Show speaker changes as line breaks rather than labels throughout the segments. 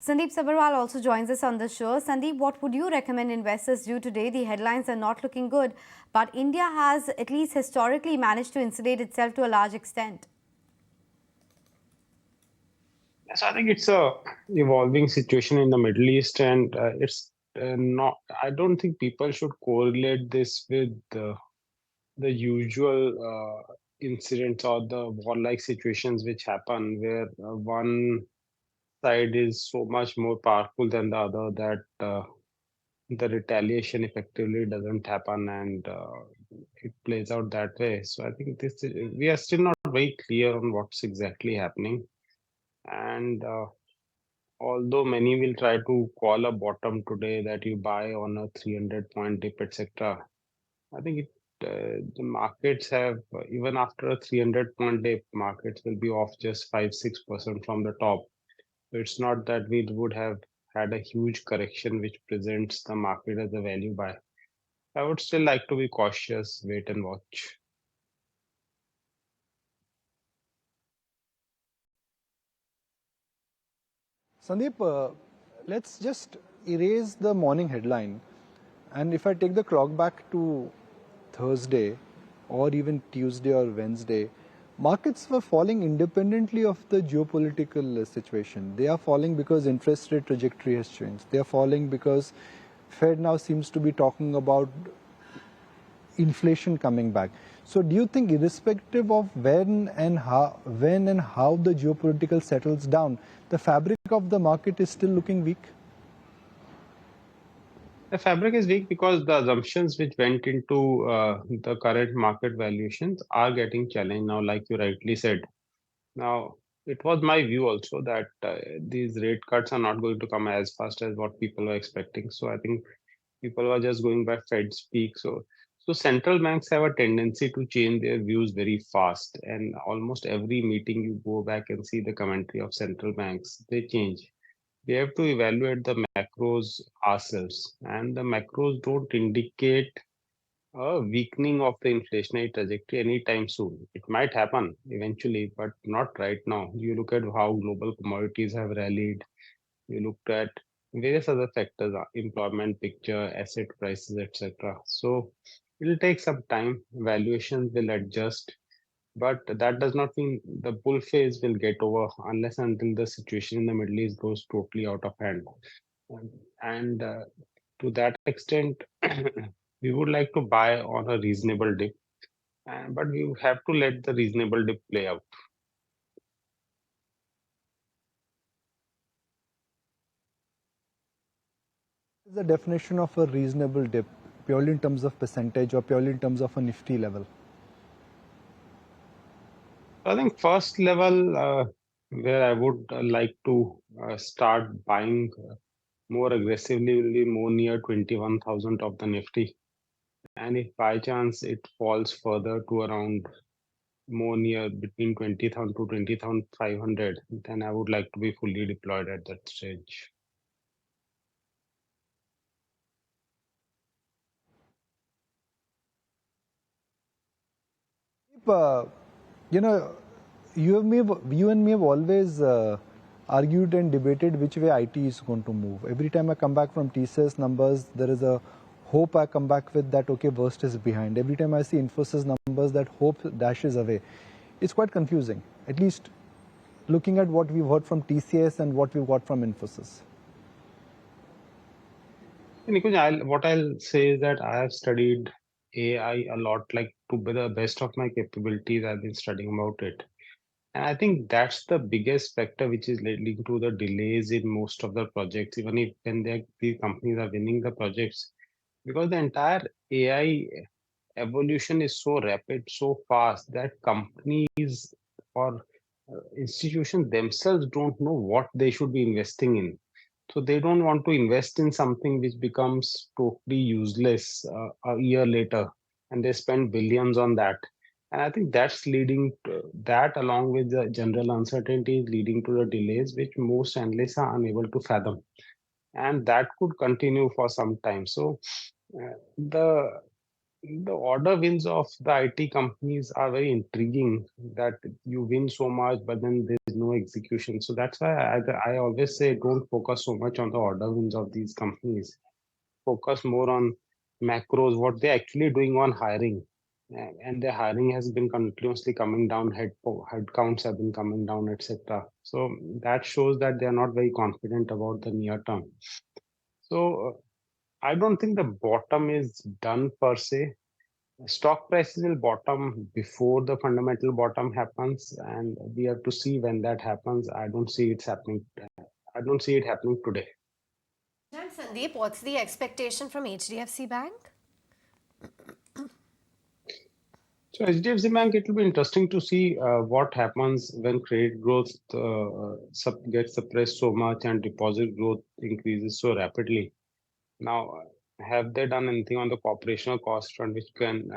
Sandip Sabharwal also joins us on the show. Sandeep, what would you recommend investors do today? The headlines are not looking good, but India has at least historically managed to insulate itself to a large extent.
So I think it's a evolving situation in the Middle East, and it's not. I don't think people should correlate this with the usual incidents or the warlike situations which happen, where one side is so much more powerful than the other that the retaliation effectively doesn't happen, and it plays out that way. So I think we are still not very clear on what's exactly happening, and. Although many will try to call a bottom today that you buy on a 300 point dip, etc. I think the markets have, even after a 300 point dip, markets will be off just 5-6% from the top. So it's not that we would have had a huge correction which presents the market as a value buy. I would still like to be cautious, wait and watch.
Sandeep, let's just erase the morning headline. And if I take the clock back to Thursday or even Tuesday or Wednesday, markets were falling independently of the geopolitical situation. They are falling because interest rate trajectory has changed. They are falling because Fed now seems to be talking about inflation coming back. So do you think irrespective of when and how the geopolitical settles down, the fabric of the market is still looking weak?
The fabric is weak because the assumptions which went into the current market valuations are getting challenged now, like you rightly said. Now, it was my view also that these rate cuts are not going to come as fast as what people were expecting. So I think people were just going by Fed speak. So central banks have a tendency to change their views very fast, and almost every meeting you go back and see the commentary of central banks, they change. We have to evaluate the macros ourselves, and the macros don't indicate a weakening of the inflationary trajectory anytime soon. It might happen eventually, but not right now. You look at how global commodities have rallied. You looked at various other factors, employment picture, asset prices, etc. So it'll take some time. Valuations will adjust, but that does not mean the bull phase will get over unless until the situation in the Middle East goes totally out of hand. And to that extent, we would like to buy on a reasonable dip, but we have to let the reasonable dip play out.
What is the definition of a reasonable dip, purely in terms of percentage or purely in terms of a nifty level?
I think first level where I would like to start buying more aggressively will be more near 21,000 of the Nifty. And if by chance it falls further to around more near between 20,000 to 20,500, then I would like to be fully deployed at that stage.
Uh, you know, you and me have always argued and debated which way IT is going to move. Every time I come back from TCS numbers, there is a hope I come back with that, okay, worst is behind. Every time I see Infosys numbers, that hope dashes away. It's quite confusing, at least looking at what we've heard from TCS and what we've got from Infosys.
Nikunj, what I'll say is that I have studied AI a lot, like to the best of my capabilities, I've been studying about it. And I think that's the biggest factor which is leading to the delays in most of the projects, even if when these companies are winning the projects, because the entire AI evolution is so rapid, so fast that companies or institutions themselves don't know what they should be investing in. So they don't want to invest in something which becomes totally useless a year later, and they spend billions on that. And I think that's leading to that, along with the general uncertainty, is leading to the delays which most analysts are unable to fathom. And that could continue for some time. So the The order wins of the IT companies are very intriguing, that you win so much, but then there's no execution. So that's why I always say don't focus so much on the order wins of these companies. Focus more on macros, what they're actually doing on hiring. And their hiring has been continuously coming down, head counts have been coming down, etc. So that shows that they are not very confident about the near term. So I don't think the bottom is done per se. Stock prices will bottom before the fundamental bottom happens, and we have to see when that happens. I don't see it's happening. I don't see it happening today.
And Sandeep, what's the expectation from HDFC Bank?
So HDFC Bank, it will be interesting to see what happens when credit growth gets suppressed so much and deposit growth increases so rapidly. Now, have they done anything on the operational cost front which can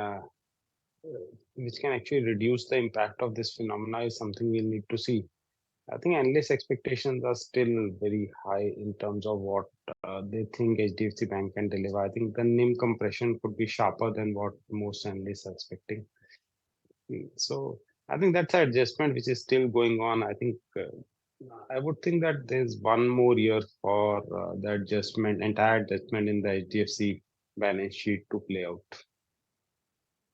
actually reduce the impact of this phenomena is something we'll need to see. I think analyst expectations are still very high in terms of what they think HDFC Bank can deliver. I think the NIM compression could be sharper than what most analysts are expecting. So I think that's an adjustment which is still going on. I think I would think that there's one more year for the entire adjustment in the HDFC balance sheet to play out.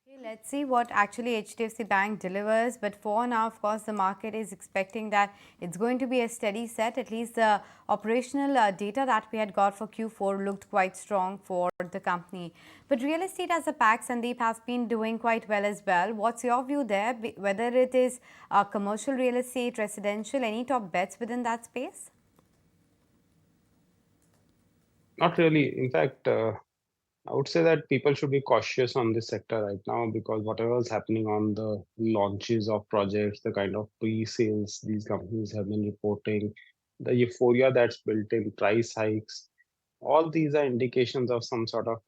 Okay, let's see what actually HDFC Bank delivers. But for now, of course, the market is expecting that it's going to be a steady set. At least the operational data that we had got for Q4 looked quite strong for the company. But real estate as a pack, Sandeep, has been doing quite well as well. What's your view there? Whether it is commercial real estate, residential, any top bets within that space?
Not really. In fact, I would say that people should be cautious on this sector right now because whatever is happening on the launches of projects, the kind of pre-sales these companies have been reporting, the euphoria that's built in, price hikes, all these are indications of some sort of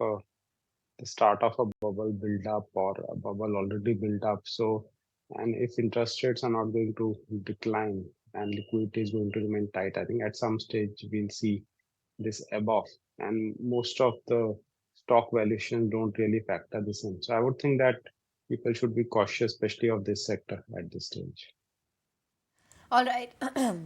the start of a bubble build up or a bubble already built up. So, and if interest rates are not going to decline and liquidity is going to remain tight, I think at some stage we'll see this ebb off, and most of the stock valuations don't really factor this in. So I would think that people should be cautious, especially of this sector at this stage.
All right.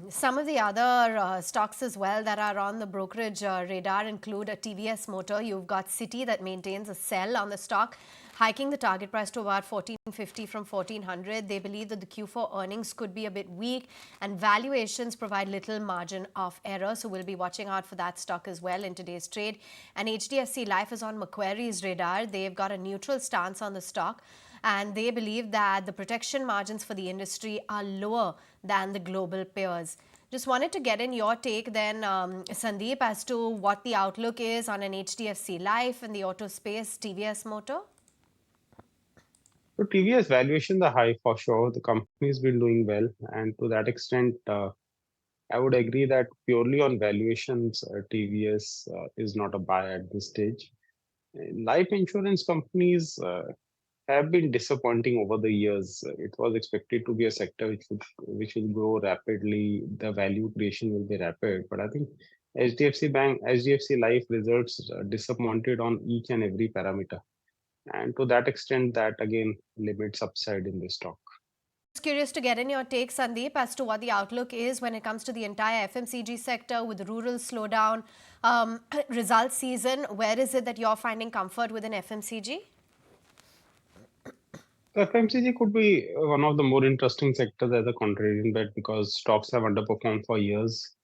Some of the other stocks as well that are on the brokerage radar include a TVS Motor. You've got Citi that maintains a sell on the stock, hiking the target price to about 1450 from 1400. They believe that the Q4 earnings could be a bit weak and valuations provide little margin of error. So we'll be watching out for that stock as well in today's trade. And HDFC Life is on Macquarie's radar. They've got a neutral stance on the stock, and they believe that the protection margins for the industry are lower than the global peers. Just wanted to get in your take then, Sandeep, as to what the outlook is on an HDFC Life in the auto space, TVS Motor.
So TVS valuations are high for sure. The company's been doing well, and to that extent, I would agree that purely on valuations, TVS is not a buy at this stage. Life insurance companies have been disappointing over the years. It was expected to be a sector which will grow rapidly. The value creation will be rapid, but I think HDFC Life results disappointed on each and every parameter, and to that extent, that again limits upside in the stock.
Just curious to get in your take, Sandeep, as to what the outlook is when it comes to the entire FMCG sector with rural slowdown, results season. Where is it that you're finding comfort within FMCG?
FMCG could be one of the more interesting sectors as a contrarian bet because stocks have underperformed for years.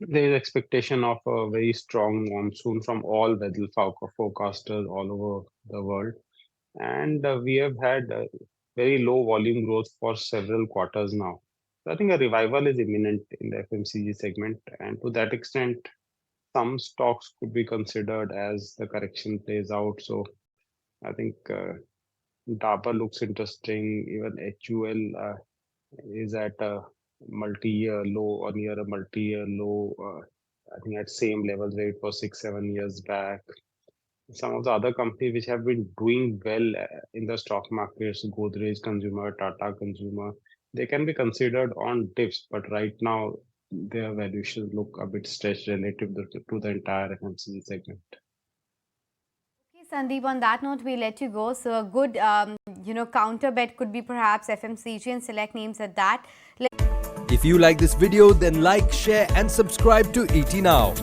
There is expectation of a very strong monsoon from all weather forecasters all over the world. And we have had very low volume growth for several quarters now. So I think a revival is imminent in the FMCG segment. And to that extent, some stocks could be considered as the correction plays out. So I think Dabur looks interesting. Even HUL is at a multi-year low or near a multi-year low. I think at same levels where it was 6-7 years back. Some of the other companies which have been doing well in the stock markets, Godrej Consumer, Tata Consumer, they can be considered on dips, but right now their valuations look a bit stretched relative to the entire FMCG segment.
Okay, Sandeep, on that note, we let you go. So a good, counter bet could be perhaps FMCG and select names at that.
If you like this video, then like, share and subscribe to ET Now.